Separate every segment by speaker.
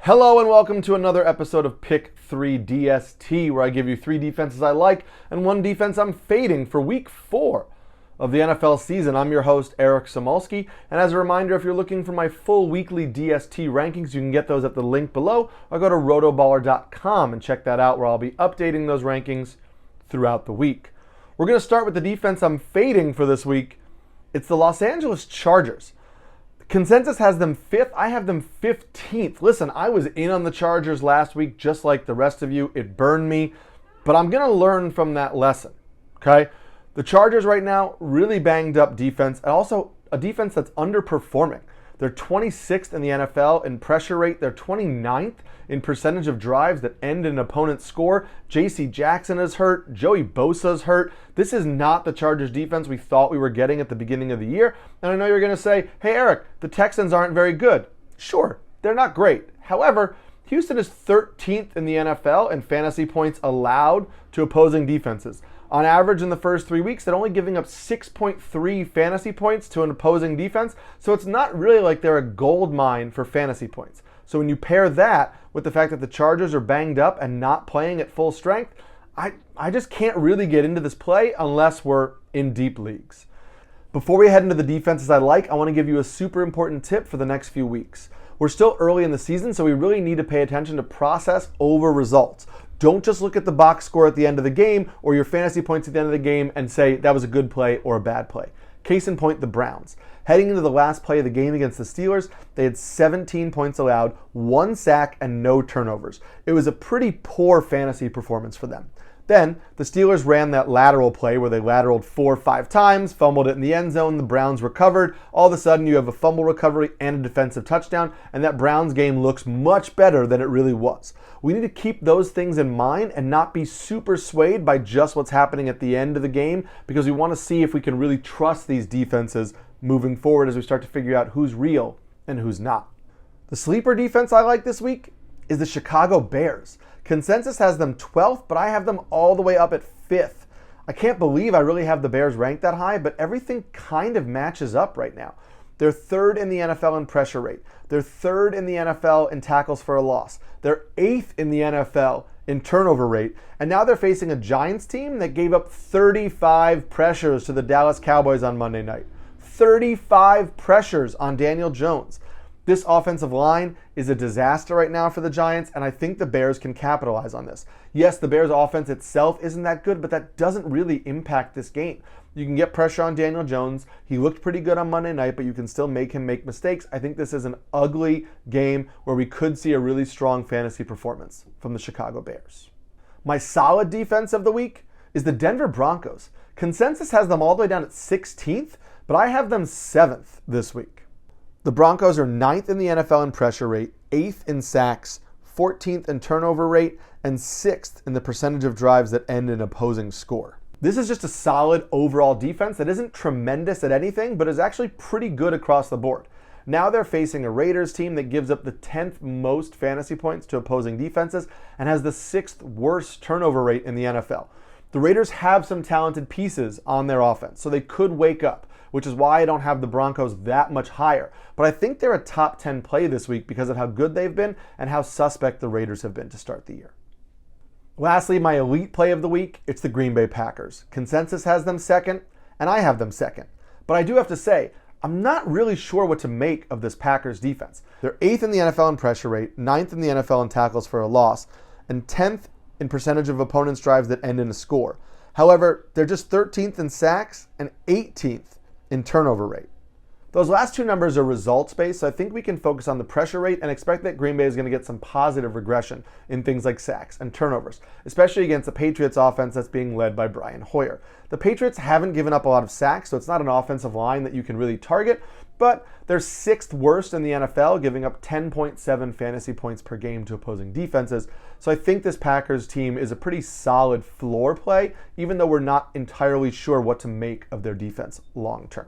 Speaker 1: Hello and welcome to another episode of Pick 3 DST, where I give you 3 defenses I like and 1 defense I'm fading for week 4 of the NFL season. I'm your host, Eric Samulski, and as a reminder, if you're looking for my full weekly DST rankings, you can get those at the link below, or go to RotoBaller.com and check that out, where I'll be updating those rankings throughout the week. We're going to start with the defense I'm fading for this week. It's the Los Angeles Chargers. Consensus has them 5th. I have them 15th. Listen, I was in on the Chargers last week, just like the rest of you. It burned me, but I'm going to learn from that lesson, okay? The Chargers right now, really banged up defense, and also a defense that's underperforming. They're 26th in the NFL in pressure rate. They're 29th in percentage of drives that end in an opponent's score. J.C. Jackson is hurt. Joey Bosa's hurt. This is not the Chargers defense we thought we were getting at the beginning of the year. And I know you're going to say, hey, Eric, the Texans aren't very good. Sure, they're not great. However, Houston is 13th in the NFL in fantasy points allowed to opposing defenses. On average, in the first 3 weeks, they're only giving up 6.3 fantasy points to an opposing defense, so it's not really like they're a gold mine for fantasy points. So when you pair that with the fact that the Chargers are banged up and not playing at full strength, I just can't really get into this play unless we're in deep leagues. Before we head into the defenses I like, I want to give you a super important tip for the next few weeks. We're still early in the season, so we really need to pay attention to process over results. Don't just look at the box score at the end of the game or your fantasy points at the end of the game and say that was a good play or a bad play. Case in point, the Browns. Heading into the last play of the game against the Steelers, they had 17 points allowed, 1 sack, and no turnovers. It was a pretty poor fantasy performance for them. Then, the Steelers ran that lateral play where they lateraled 4 or 5 times, fumbled it in the end zone, the Browns recovered. All of a sudden, you have a fumble recovery and a defensive touchdown, and that Browns game looks much better than it really was. We need to keep those things in mind and not be super swayed by just what's happening at the end of the game, because we want to see if we can really trust these defenses moving forward as we start to figure out who's real and who's not. The sleeper defense I like this week is the Chicago Bears. Consensus has them 12th, but I have them all the way up at 5th. I can't believe I really have the Bears ranked that high, but everything kind of matches up right now. They're 3rd in the NFL in pressure rate. They're 3rd in the NFL in tackles for a loss. They're 8th in the NFL in turnover rate. And now they're facing a Giants team that gave up 35 pressures to the Dallas Cowboys on Monday night. 35 pressures on Daniel Jones. This offensive line is a disaster right now for the Giants, and I think the Bears can capitalize on this. Yes, the Bears' offense itself isn't that good, but that doesn't really impact this game. You can get pressure on Daniel Jones. He looked pretty good on Monday night, but you can still make him make mistakes. I think this is an ugly game where we could see a really strong fantasy performance from the Chicago Bears. My solid defense of the week is the Denver Broncos. Consensus has them all the way down at 16th, but I have them 7th this week. The Broncos are 9th in the NFL in pressure rate, 8th in sacks, 14th in turnover rate, and 6th in the percentage of drives that end in opposing score. This is just a solid overall defense that isn't tremendous at anything, but is actually pretty good across the board. Now they're facing a Raiders team that gives up the 10th most fantasy points to opposing defenses and has the 6th worst turnover rate in the NFL. The Raiders have some talented pieces on their offense, so they could wake up, which is why I don't have the Broncos that much higher. But I think they're a top 10 play this week because of how good they've been and how suspect the Raiders have been to start the year. Lastly, my elite play of the week, it's the Green Bay Packers. Consensus has them 2nd, and I have them 2nd. But I do have to say, I'm not really sure what to make of this Packers defense. They're 8th in the NFL in pressure rate, 9th in the NFL in tackles for a loss, and 10th in percentage of opponents' drives that end in a score. However, they're just 13th in sacks and 18th in turnover rate. Those last 2 numbers are results-based, so I think we can focus on the pressure rate and expect that Green Bay is going to get some positive regression in things like sacks and turnovers, especially against the Patriots offense that's being led by Brian Hoyer. The Patriots haven't given up a lot of sacks, so it's not an offensive line that you can really target, but they're 6th worst in the NFL, giving up 10.7 fantasy points per game to opposing defenses. So I think this Packers team is a pretty solid floor play, even though we're not entirely sure what to make of their defense long term.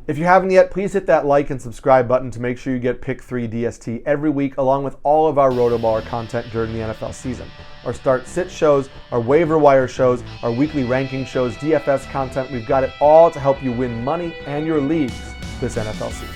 Speaker 1: If you haven't yet, please hit that like and subscribe button to make sure you get Pick 3 DST every week, along with all of our RotoBaller content during the NFL season. Our start-sit shows, our waiver wire shows, our weekly ranking shows, DFS content. We've got it all to help you win money and your leagues this NFL season.